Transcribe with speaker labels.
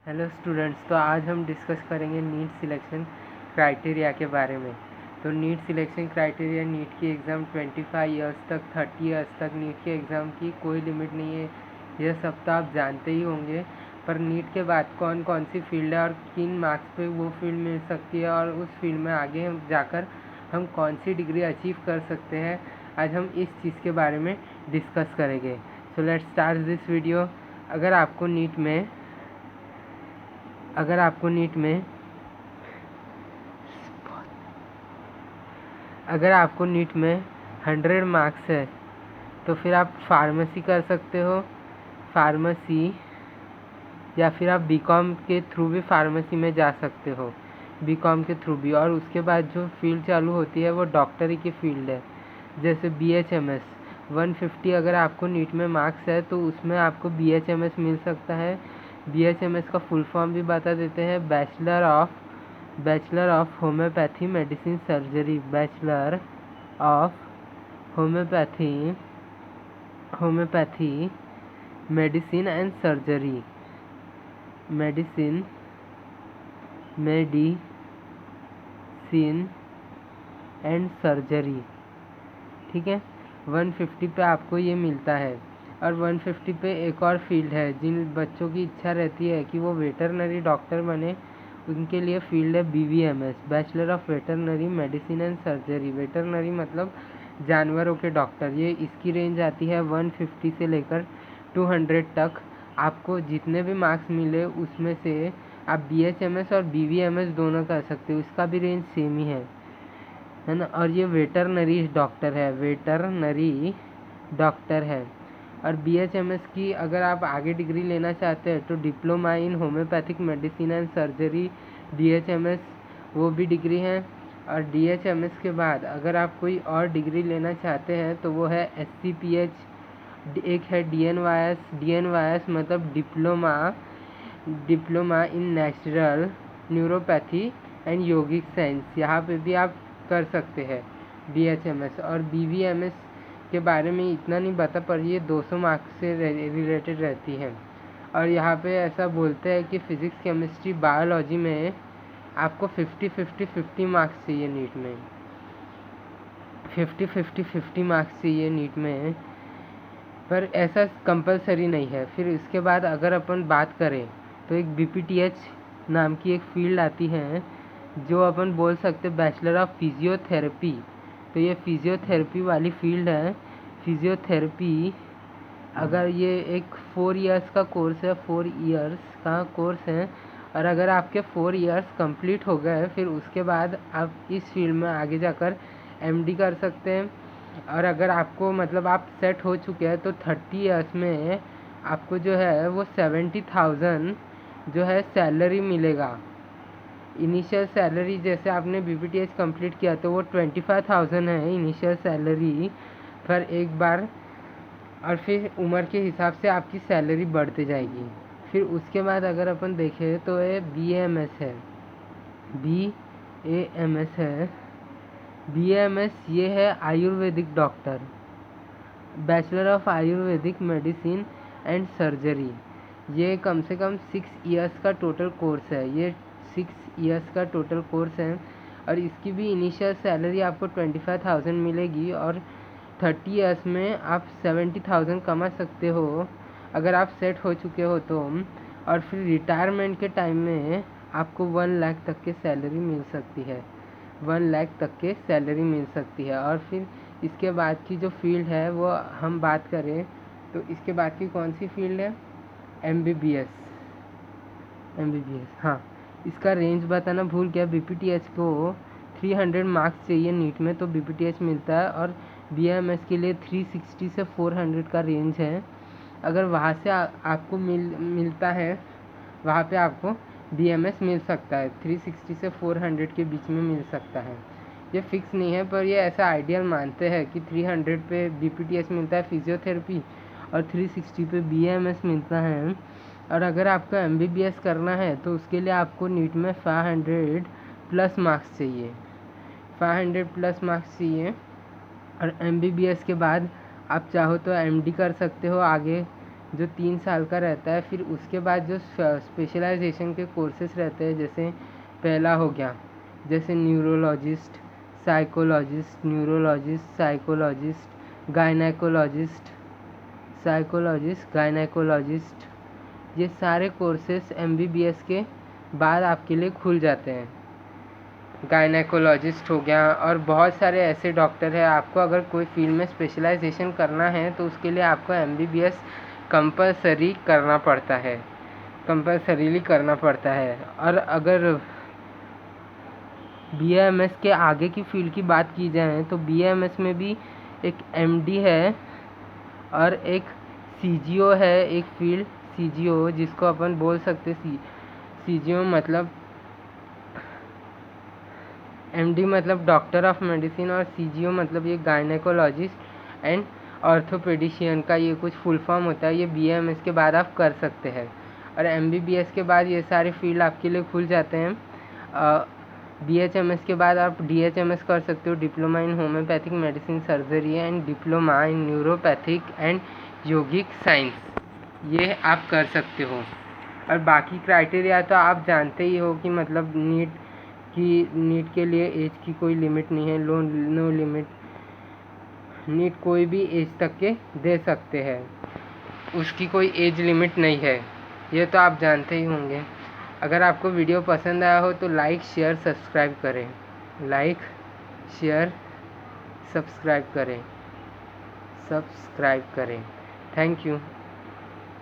Speaker 1: Hello students, तो आज हम डिस्कस करेंगे नीट सिलेक्शन क्राइटेरिया के बारे में। तो नीट सिलेक्शन क्राइटेरिया, नीट की एग्ज़ाम 25 इयर्स तक, 30 इयर्स तक नीट के एग्ज़ाम की कोई लिमिट नहीं है। यह सब तो आप जानते ही होंगे। पर नीट के बाद कौन कौन सी फील्ड है और किन मार्क्स पे वो फील्ड मिल सकती है और उस फील्ड में आगे हम जाकर हम कौन सी डिग्री अचीव कर सकते हैं, आज हम इस चीज़ के बारे में डिस्कस करेंगे। So let's start this video. अगर आपको नीट में अगर आपको नीट में 100 मार्क्स है तो फिर आप फार्मेसी कर सकते हो, फार्मेसी, या फिर आप बीकॉम के थ्रू भी फार्मेसी में जा सकते हो, बीकॉम के थ्रू भी। और उसके बाद जो फील्ड चालू होती है वो डॉक्टरी की फील्ड है, जैसे BHMS 150 अगर आपको नीट में मार्क्स है तो उसमें आपको BHMS मिल सकता है। BHMS का फुल फॉर्म भी बता देते हैं, bachelor of homeopathy medicine surgery, bachelor of homeopathy medicine and surgery, medicine and surgery, ठीक है। 150 पे आपको ये मिलता है। और 150 पे एक और फील्ड है, जिन बच्चों की इच्छा रहती है कि वो वेटरनरी डॉक्टर बने, उनके लिए फील्ड है BVMS, bachelor of veterinary medicine and surgery. Veterinary मतलब जानवरों के डॉक्टर। ये इसकी रेंज आती है 150 से लेकर 200 तक। आपको जितने भी मार्क्स मिले उसमें से आप BHMS और BVMS दोनों कर सकते हो, इसका भी रेंज सेम ही है ना। और ये वेटरनरी डॉक्टर है। और BHMS की अगर आप आगे डिग्री लेना चाहते हैं तो diploma in homeopathic medicine and surgery, DHMS, वो भी डिग्री है। और DHMS के बाद अगर आप कोई और डिग्री लेना चाहते हैं तो वो है SCPH, एक है DNYS मतलब diploma in natural neuropathy and yogic science. यहाँ पे भी आप कर सकते हैं BHMS। और BVMS के बारे में इतना नहीं पता, पर ये 200 मार्क्स से रिलेटेड रहती है। और यहाँ पे ऐसा बोलते हैं कि फिज़िक्स, केमिस्ट्री, बायोलॉजी में आपको 50-50-50 मार्क्स चाहिए नीट में, 50-50-50 मार्क्स चाहिए नीट में, पर ऐसा कंपलसरी नहीं है। फिर इसके बाद अगर अपन बात करें तो एक BPTH नाम की एक फील्ड आती है, जो अपन बोल सकते बैचलर ऑफ फिजियोथेरेपी। तो ये फिजियोथेरेपी वाली फील्ड है। फिजियोथेरेपी अगर ये एक 4 इयर्स का कोर्स है, 4 इयर्स का कोर्स है। और अगर आपके 4 इयर्स कंप्लीट हो गए फिर उसके बाद आप इस फील्ड में आगे जाकर MD कर सकते हैं। और अगर आपको मतलब आप सेट हो चुके हैं तो 30 इयर्स में आपको जो है वो 70,000 जो है सैलरी मिलेगा। इनिशियल सैलरी जैसे आपने BPTH कंप्लीट किया तो वो 25,000 है इनिशियल सैलरी पर एक बार। और फिर उम्र के हिसाब से आपकी सैलरी बढ़ते जाएगी। फिर उसके बाद अगर अपन देखें तो ये BAMS है, BAMS ये है Ayurvedic doctor, bachelor of Ayurvedic medicine and surgery. ये कम से कम 6 इयर्स का टोटल कोर्स है, ये 6 इयर्स का टोटल कोर्स है। और इसकी भी इनिशियल सैलरी आपको 25,000 मिलेगी और 30 इयर्स में आप 70,000 कमा सकते हो अगर आप सेट हो चुके हो तो। और फिर रिटायरमेंट के टाइम में आपको 1 लाख तक के सैलरी मिल सकती है, 1 लाख तक के सैलरी मिल सकती है। और फिर इसके बाद की जो फील्ड है वो हम बात करें तो इसके बाद की कौन सी फील्ड है, MBBS। हाँ, इसका रेंज बताना भूल गया। BPTH को 300 मार्क्स चाहिए नीट में तो BPTH मिलता है। और BAMS के लिए 360 से 400 का रेंज है। अगर वहाँ से आपको मिलता है, वहाँ पे आपको BMS मिल सकता है, 360 से 400 के बीच में मिल सकता है। ये फिक्स नहीं है, पर ये ऐसा आइडियल मानते हैं कि 300 पे BPTH मिलता है फिजियोथेरेपी और 360 पे BAMS मिलता है। और अगर आपको MBBS करना है तो उसके लिए आपको नीट में 500 प्लस मार्क्स चाहिए, 500 प्लस मार्क्स चाहिए। और MBBS के बाद आप चाहो तो MD कर सकते हो आगे, जो 3 साल का रहता है। फिर उसके बाद जो स्पेशलाइजेशन के कोर्सेस रहते हैं, जैसे पहला हो गया जैसे न्यूरोलॉजिस्ट, साइकोलॉजिस्ट, गायनेकोलॉजिस्ट, ये सारे कोर्सेस MBBS के बाद आपके लिए खुल जाते हैं। गायनेकोलॉजिस्ट हो गया, और बहुत सारे ऐसे डॉक्टर हैं। आपको अगर कोई फील्ड में स्पेशलाइजेशन करना है तो उसके लिए आपको MBBS कंपलसरी करना पड़ता है, कंपलसरीली करना पड़ता है। और अगर BAMS के आगे की फील्ड की बात की जाए तो BAMS में भी एक MD है और एक CGO है, एक फील्ड CGO, जिसको अपन बोल सकते CGO मतलब MD मतलब डॉक्टर ऑफ मेडिसिन, और CGO मतलब ये गायनेकोलॉजिस्ट एंड ऑर्थोपेडिशियन का ये कुछ फुल फॉर्म होता है। ये BAMS के बाद आप कर सकते हैं, और MBBS के बाद ये सारे फील्ड आपके लिए खुल जाते हैं। BHMS के बाद आप DHMS कर सकते हो, diploma in homeopathic medicine surgery, and diploma in neuropathic and yogic science, ये आप कर सकते हो। और बाकी क्राइटेरिया तो आप जानते ही हो कि मतलब नीट के लिए एज की कोई लिमिट नहीं है, नो लिमिट। नीट कोई भी एज तक के दे सकते हैं, उसकी कोई एज लिमिट नहीं है, ये तो आप जानते ही होंगे। अगर आपको वीडियो पसंद आया हो तो लाइक शेयर सब्सक्राइब करें, लाइक शेयर सब्सक्राइब करें। Thank you.